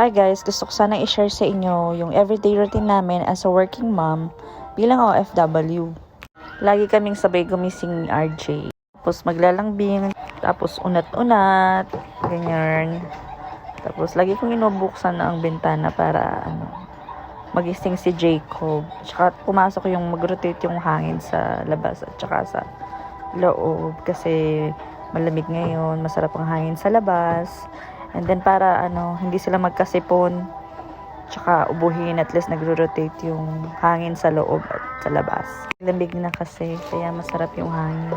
Hi guys, gusto ko sana i-share sa inyo yung everyday routine namin as a working mom bilang OFW. Lagi kaming sabay gumising ni RJ. Tapos maglalambing, tapos unat-unat, ganyan. Tapos lagi kong inubuksan ang bintana para magising si Jacob. Tsaka pumasok yung mag-rotate yung hangin sa labas at tsaka sa loob kasi malamig ngayon, masarap ang hangin sa labas. And then para hindi sila magkasipon, tsaka ubuhin, at least nagro-rotate yung hangin sa loob at sa labas. Lamig na kasi, kaya masarap yung hangin.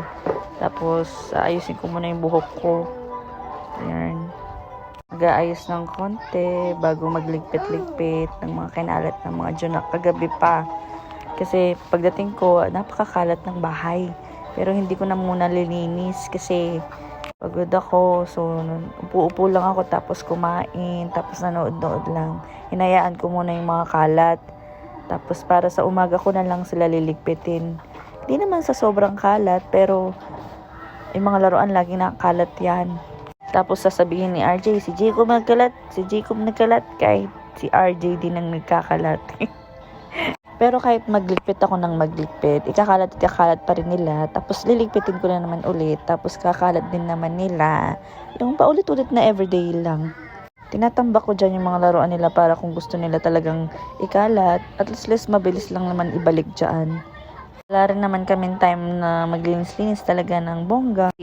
Tapos ayusin ko muna yung buhok ko. Ayan. Mag-aayos ng konti bago magligpit-ligpit ng mga kinalat ng mga junak kagabi pa. Kasi pagdating ko, napakakalat ng bahay. Pero hindi ko na muna lilinis kasi pagod ako. So, upo-upo lang ako tapos kumain. Tapos nanood-nood lang. Hinayaan ko muna yung mga kalat. Tapos para sa umaga ko na lang sila liligpitin. Hindi naman sa sobrang kalat, pero yung mga laruan laging nakakalat yan. Tapos sasabihin ni RJ, si Jacob nagkalat, kahit si RJ din ang nagkakalat. Pero kahit magligpit ako ng magligpit, ikakalat pa rin nila. Tapos liligpitin ko na naman ulit. Tapos kakalat din naman nila. Yung paulit-ulit na everyday lang. Tinatambak ko dyan yung mga laruan nila para kung gusto nila talagang ikalat. At least mabilis lang naman ibalik dyan. Wala rin naman kaming time na maglinis-linis talaga ng bongga.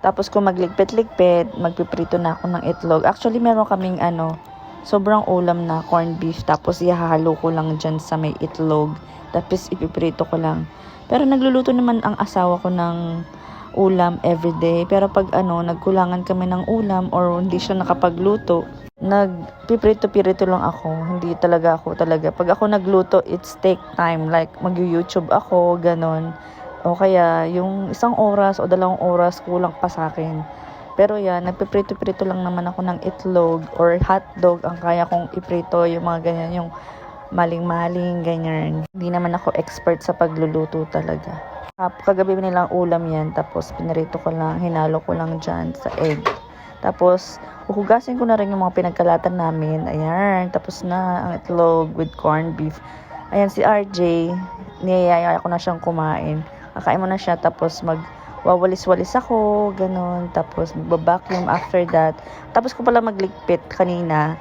Tapos kung magligpit-ligpit, magpiprito na ako ng itlog. Actually, meron kaming sobrang ulam na corned beef, tapos ihahalo ko lang dyan sa may itlog, tapos ipiprito ko lang. Pero nagluluto naman ang asawa ko ng ulam everyday. Pero pag nagkulangan kami ng ulam or hindi siya nakapagluto, nagpiprito-pirito lang ako. Hindi talaga ako. Pag ako nagluto, it's take time. Like mag-YouTube ako, ganon. O kaya yung 1 oras o 2 oras kulang pa sa akin. Pero yan, nagpiprito-prito lang naman ako ng itlog or hotdog. Ang kaya kong iprito, yung mga ganyan, yung maling-maling, ganyan. Hindi naman ako expert sa pagluluto talaga. Kagabi nilang ulam yan, tapos pinarito ko lang, hinalo ko lang dyan sa egg. Tapos, huhugasin ko na rin yung mga pinagkalatan namin. Ayan, tapos na ang itlog with corned beef. Ayan, si RJ, niyayaya ko na siyang kumain. Kakain mo na siya, tapos wawalis-walis ako, ganun. Tapos magbabacuum after that. Tapos ko pala magligpit kanina.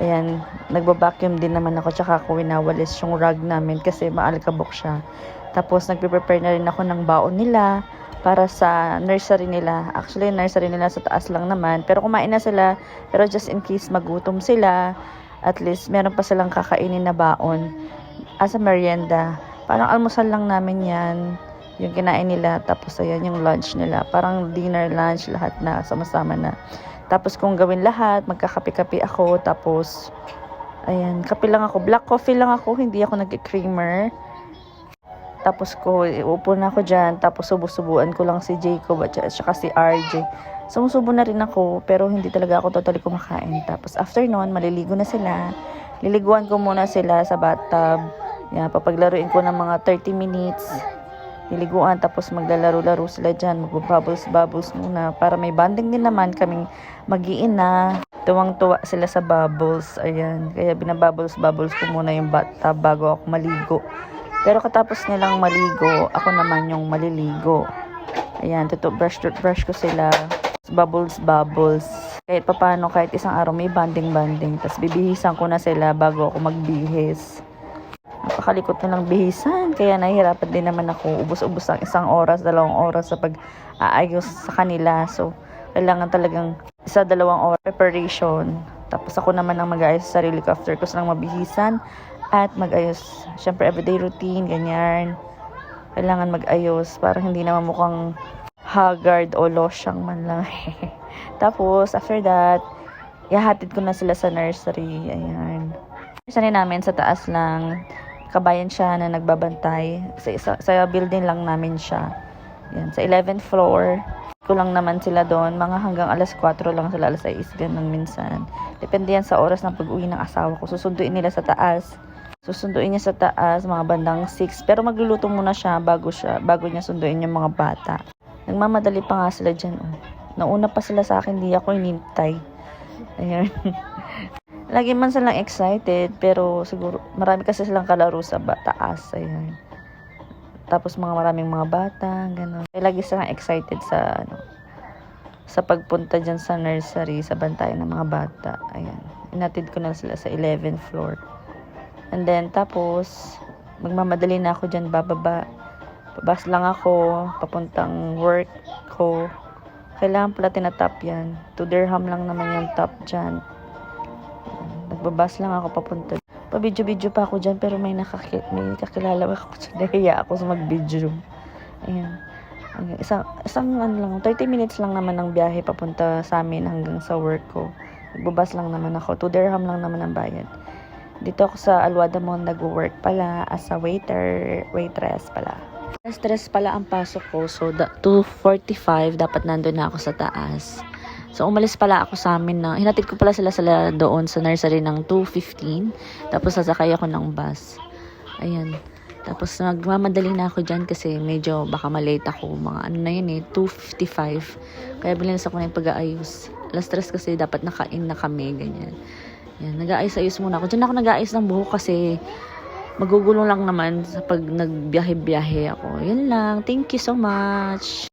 Ayan, nagbabacuum din naman ako. Tsaka ako winawalis yung rug namin kasi maalikabok siya. Tapos nagpe-prepare na rin ako ng baon nila para sa nursery nila. Actually, nursery nila sa taas lang naman. Pero kumain na sila. Pero just in case magutom sila, at least meron pa silang kakainin na baon as a merienda. Parang almusal lang namin yan. Yung kinain nila, tapos ayan yung lunch nila. Parang dinner, lunch, lahat na, sama-sama na. Tapos kung gawin lahat, magkakape-kape ako. Tapos, ayan, kape lang ako. Black coffee lang ako, hindi ako nag-creamer. Tapos upo na ako dyan. Tapos subo-subuan ko lang si Jacob at saka si RJ. Sumusubo na rin ako, pero hindi talaga ako totally kumakain. Tapos after nun, maliligo na sila. Liliguan ko muna sila sa bathtub. Yan, papaglaruin ko ng mga 30 minutes. Niliguan, tapos maglalaro-laro sila dyan, mag-bubbles muna para may bonding din naman kaming mag-iina. Tuwang-tuwa sila sa bubbles, ayan, kaya binabubbles ko muna yung bathtub bago ako maligo. Pero katapos nilang maligo, ako naman yung maliligo. Ayan, toothbrush ko sila, bubbles. Kahit papano, kahit isang araw may bonding, tapos bibihisan ko na sila bago ako magbihis. Napakalikot na lang bihisan, kaya nahihirapan din naman ako. Ubus-ubus ang 1 oras, 2 oras sa pag-aayos sa kanila. So, kailangan talagang 1-2 oras preparation. Tapos ako naman ang mag-aayos sa sarili ko after ko silang mabihisan. At mag-ayos, syempre everyday routine, ganyan. Kailangan mag-ayos para hindi naman mukhang haggard o losyang man lang. Tapos, after that, ihahatid ko na sila sa nursery. Ayan. Nursery namin sa taas lang. Kabayan siya na nagbabantay. Sa building lang namin siya. Yan, sa 11th floor. Ko lang naman sila doon. Mga hanggang alas 4 lang sila, alas 6. Ganun minsan. Depende yan sa oras ng pag-uwi ng asawa ko. Susunduin nila sa taas. Susunduin niya sa taas, mga bandang 6. Pero magluluto muna siya bago niya sunduin yung mga bata. Nagmamadali pa nga sila dyan. Nauna pa sila sa akin, di ako inintay. Ayan. Lagi man silang excited, pero siguro marami kasi silang kalaro sa taas. Ayan. Tapos maraming mga bata, gano'n. Lagi silang excited sa pagpunta dyan sa nursery, sa bantayan ng mga bata. Ayan. Inatid ko na sila sa 11th floor. And then, tapos, magmamadali na ako dyan, bababa. Pabas lang ako, papuntang work ko. Kailangan pala tinatap yan. 2 dirham lang naman yung top dyan. Nagbabas lang ako papunta. Pa-video-video pa ako dyan, pero may kakilala ako dyan. Nahiya ako sa mag-video. Ayan. Isang ano lang, 30 minutes lang naman ang biyahe papunta sa amin hanggang sa work ko. Nagbabas lang naman ako. 2 dirham lang naman ang bayad. Dito ako sa Alwada Mall nag-work pala as a waitress pala. Stress pala ang pasok ko. So, 2:45 dapat nandun na ako sa taas. So, umalis pala ako sa amin na, hinatid ko pala sila doon sa nursery ng 2:15. Tapos, sasakay ako ng bus. Ayan. Tapos, nagmamadali na ako dyan kasi medyo baka malate ako. Mga ano na yun 2:55. Kaya bilinis ako na yung pag-aayos. Alas 3 kasi dapat nakain na kami, ganyan. Yan, nag-aayos-ayos muna ako. Diyan ako nag-aayos ng buhok kasi magugulong lang naman sa pag nagbiyahe-biyahe ako. Yan lang. Thank you so much.